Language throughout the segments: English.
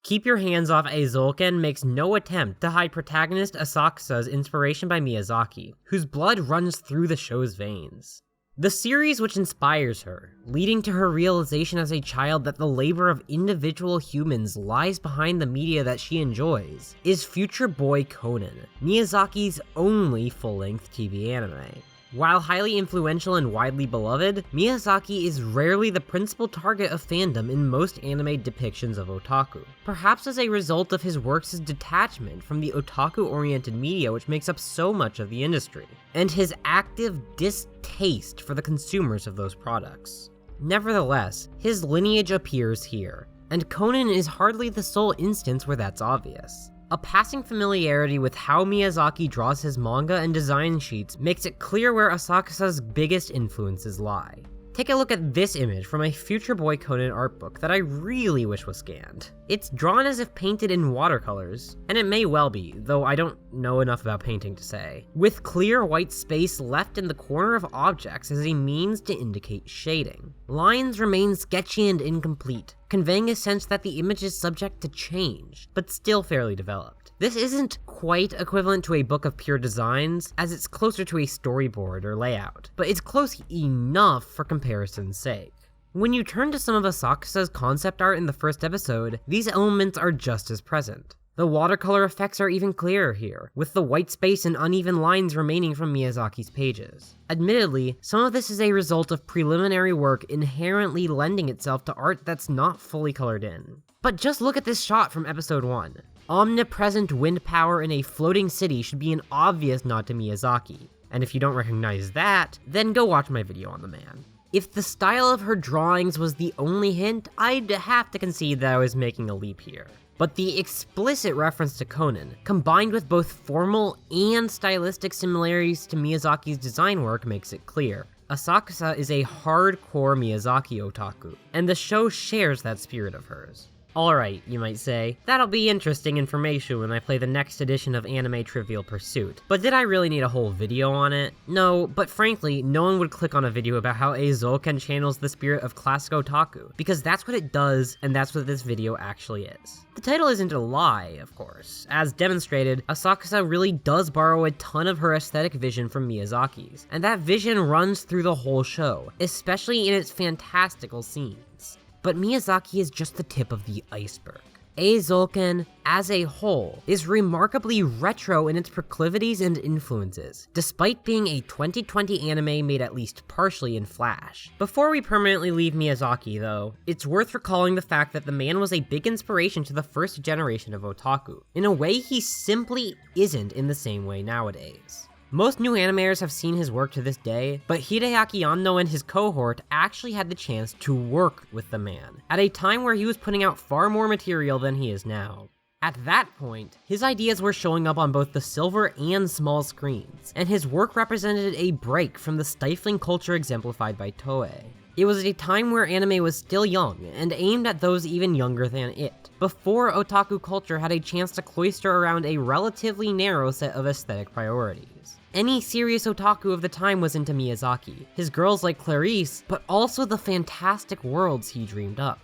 Keep Your Hands Off Eizouken makes no attempt to hide protagonist Asakusa's inspiration by Miyazaki, whose blood runs through the show's veins. The series which inspires her, leading to her realization as a child that the labor of individual humans lies behind the media that she enjoys, is Future Boy Conan, Miyazaki's only full-length TV anime. While highly influential and widely beloved, Miyazaki is rarely the principal target of fandom in most anime depictions of otaku, perhaps as a result of his works' detachment from the otaku-oriented media which makes up so much of the industry, and his active distaste for the consumers of those products. Nevertheless, his lineage appears here, and Conan is hardly the sole instance where that's obvious. A passing familiarity with how Miyazaki draws his manga and design sheets makes it clear where Asakusa's biggest influences lie. Take a look at this image from a Future Boy Conan art book that I really wish was scanned. It's drawn as if painted in watercolors, and it may well be, though I don't know enough about painting to say, with clear white space left in the corner of objects as a means to indicate shading. Lines remain sketchy and incomplete, conveying a sense that the image is subject to change, but still fairly developed. This isn't quite equivalent to a book of pure designs, as it's closer to a storyboard or layout, but it's close enough for comparison's sake. When you turn to some of Asakusa's concept art in the first episode, these elements are just as present. The watercolor effects are even clearer here, with the white space and uneven lines remaining from Miyazaki's pages. Admittedly, some of this is a result of preliminary work inherently lending itself to art that's not fully colored in. But just look at this shot from episode 1. Omnipresent wind power in a floating city should be an obvious nod to Miyazaki, and if you don't recognize that, then go watch my video on the man. If the style of her drawings was the only hint, I'd have to concede that I was making a leap here. But the explicit reference to Conan, combined with both formal and stylistic similarities to Miyazaki's design work, makes it clear. Asakusa is a hardcore Miyazaki otaku, and the show shares that spirit of hers. Alright, you might say, that'll be interesting information when I play the next edition of Anime Trivial Pursuit, but did I really need a whole video on it? No, but frankly, no one would click on a video about how Eizouken channels the spirit of classic otaku, because that's what it does, and that's what this video actually is. The title isn't a lie, of course. As demonstrated, Asakusa really does borrow a ton of her aesthetic vision from Miyazaki's, and that vision runs through the whole show, especially in its fantastical scenes. But Miyazaki is just the tip of the iceberg. Eizouken, as a whole, is remarkably retro in its proclivities and influences, despite being a 2020 anime made at least partially in Flash. Before we permanently leave Miyazaki, though, it's worth recalling the fact that the man was a big inspiration to the first generation of otaku, in a way he simply isn't in the same way nowadays. Most new animators have seen his work to this day, but Hideaki Anno and his cohort actually had the chance to work with the man, at a time where he was putting out far more material than he is now. At that point, his ideas were showing up on both the silver and small screens, and his work represented a break from the stifling culture exemplified by Toei. It was a time where anime was still young, and aimed at those even younger than it, before otaku culture had a chance to cloister around a relatively narrow set of aesthetic priorities. Any serious otaku of the time was into Miyazaki, his girls like Clarice, but also the fantastic worlds he dreamed up.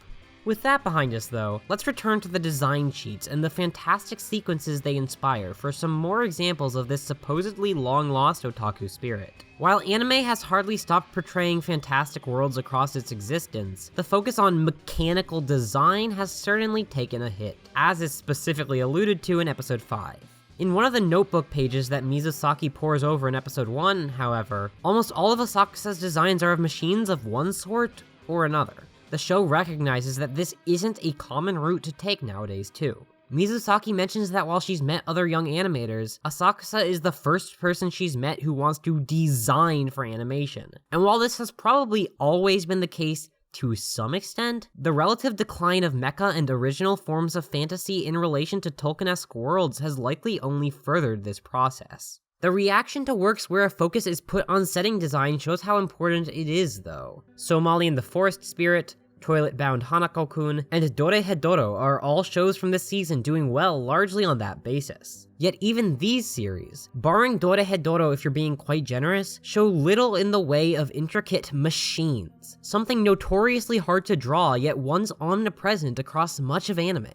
With that behind us though, let's return to the design sheets and the fantastic sequences they inspire for some more examples of this supposedly long-lost otaku spirit. While anime has hardly stopped portraying fantastic worlds across its existence, the focus on mechanical design has certainly taken a hit, as is specifically alluded to in episode 5. In one of the notebook pages that Mizusaki pores over in episode 1, however, almost all of Asakusa's designs are of machines of one sort or another. The show recognizes that this isn't a common route to take nowadays too. Mizusaki mentions that while she's met other young animators, Asakusa is the first person she's met who wants to design for animation. And while this has probably always been the case to some extent, the relative decline of mecha and original forms of fantasy in relation to Tolkien-esque worlds has likely only furthered this process. The reaction to works where a focus is put on setting design shows how important it is, though. Somali and the Forest Spirit, Toilet-Bound Hanako-kun, and Dorehedoro are all shows from this season doing well largely on that basis. Yet even these series, barring Dorehedoro if you're being quite generous, show little in the way of intricate machines, something notoriously hard to draw yet once omnipresent across much of anime.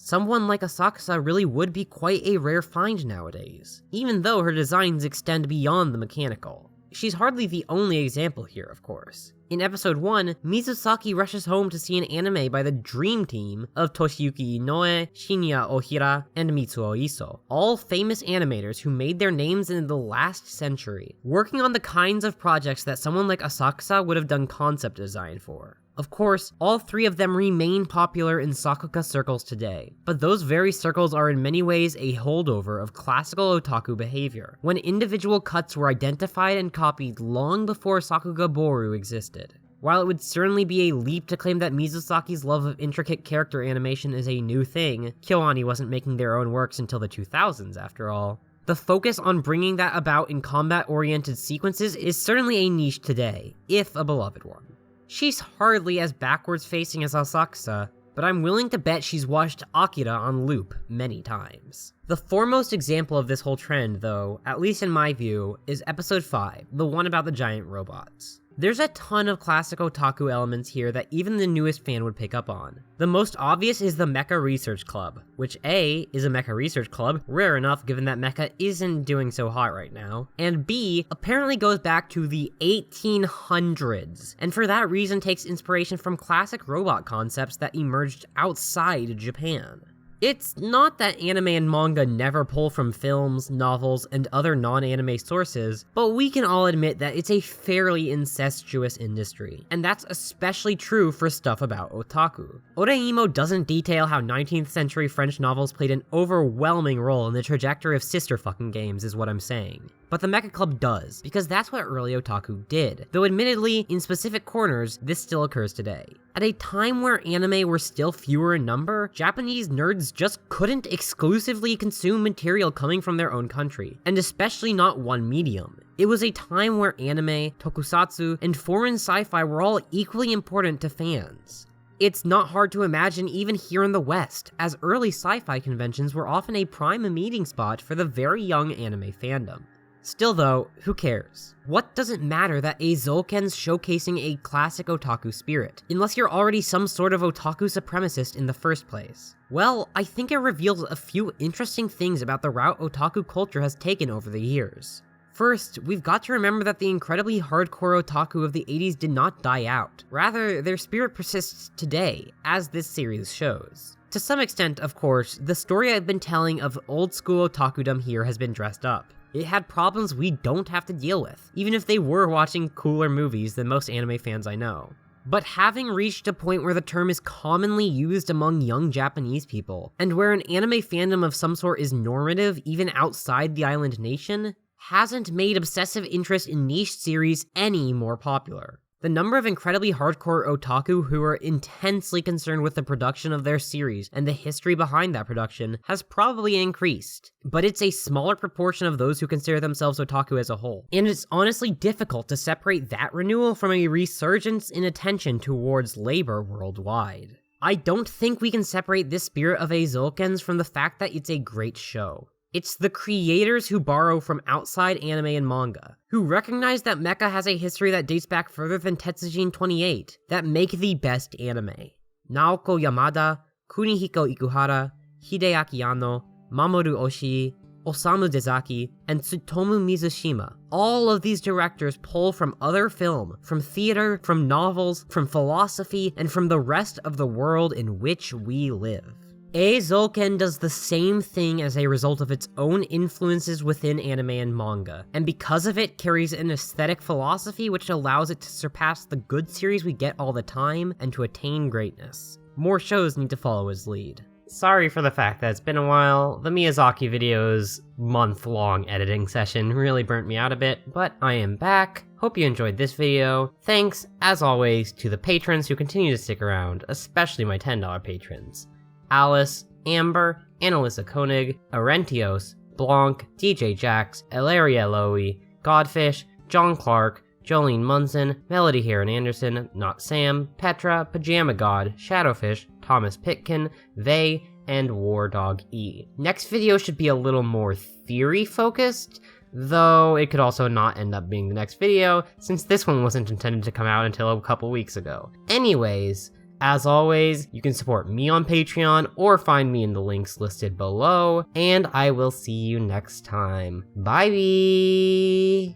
Someone like Asakusa really would be quite a rare find nowadays, even though her designs extend beyond the mechanical. She's hardly the only example here, of course. In episode 1, Mizusaki rushes home to see an anime by the dream team of Toshiyuki Inoue, Shinya Ohira, and Mitsuo Iso, all famous animators who made their names in the last century, working on the kinds of projects that someone like Asakusa would have done concept design for. Of course, all three of them remain popular in Sakuga circles today, but those very circles are in many ways a holdover of classical otaku behavior, when individual cuts were identified and copied long before Sakuga Boru existed. While it would certainly be a leap to claim that Mizusaki's love of intricate character animation is a new thing, KyoAni wasn't making their own works until the 2000s after all. The focus on bringing that about in combat-oriented sequences is certainly a niche today, if a beloved one. She's hardly as backwards-facing as Asakusa, but I'm willing to bet she's watched Akira on loop many times. The foremost example of this whole trend, though, at least in my view, is episode 5, the one about the giant robots. There's a ton of classic otaku elements here that even the newest fan would pick up on. The most obvious is the Mecha Research Club, which A, is a Mecha Research Club, rare enough given that Mecha isn't doing so hot right now, and B, apparently goes back to the 1800s, and for that reason takes inspiration from classic robot concepts that emerged outside Japan. It's not that anime and manga never pull from films, novels, and other non-anime sources, but we can all admit that it's a fairly incestuous industry, and that's especially true for stuff about otaku. Oreimo doesn't detail how 19th century French novels played an overwhelming role in the trajectory of sister fucking games is what I'm saying. But the Mecha Club does, because that's what early otaku did, though admittedly, in specific corners, this still occurs today. At a time where anime were still fewer in number, Japanese nerds just couldn't exclusively consume material coming from their own country, and especially not one medium. It was a time where anime, tokusatsu, and foreign sci-fi were all equally important to fans. It's not hard to imagine even here in the West, as early sci-fi conventions were often a prime meeting spot for the very young anime fandom. Still though, who cares? What does it matter that Eizouken's showcasing a classic otaku spirit, unless you're already some sort of otaku supremacist in the first place? Well, I think it reveals a few interesting things about the route otaku culture has taken over the years. First, we've got to remember that the incredibly hardcore otaku of the 80s did not die out. Rather, their spirit persists today, as this series shows. To some extent, of course, the story I've been telling of old school otakudom here has been dressed up. It had problems we don't have to deal with, even if they were watching cooler movies than most anime fans I know. But having reached a point where the term is commonly used among young Japanese people, and where an anime fandom of some sort is normative even outside the island nation, hasn't made obsessive interest in niche series any more popular. The number of incredibly hardcore otaku who are intensely concerned with the production of their series and the history behind that production has probably increased, but it's a smaller proportion of those who consider themselves otaku as a whole. And it's honestly difficult to separate that renewal from a resurgence in attention towards labor worldwide. I don't think we can separate this spirit of Eizouken's from the fact that it's a great show. It's the creators who borrow from outside anime and manga, who recognize that mecha has a history that dates back further than Tetsujin 28, that make the best anime. Naoko Yamada, Kunihiko Ikuhara, Hideaki Anno, Mamoru Oshii, Osamu Dezaki, and Tsutomu Mizushima. All of these directors pull from other film, from theater, from novels, from philosophy, and from the rest of the world in which we live. Eizouken does the same thing as a result of its own influences within anime and manga, and because of it carries an aesthetic philosophy which allows it to surpass the good series we get all the time and to attain greatness. More shows need to follow his lead. Sorry for the fact that it's been a while. The Miyazaki video's month-long editing session really burnt me out a bit, but I am back. Hope you enjoyed this video. Thanks, as always, to the patrons who continue to stick around, especially my $10 patrons. Alice, Amber, Annalisa Koenig, Arentios, Blanc, DJ Jax, Ilaria Lowy, Godfish, John Clark, Jolene Munson, Melody Heron Anderson, Not Sam, Petra, Pajama God, Shadowfish, Thomas Pitkin, Vey, and War Dog E. Next video should be a little more theory-focused, though it could also not end up being the next video, since this one wasn't intended to come out until a couple weeks ago. Anyways, As always, you can support me on Patreon or find me in the links listed below, and I will see you next time. Bye!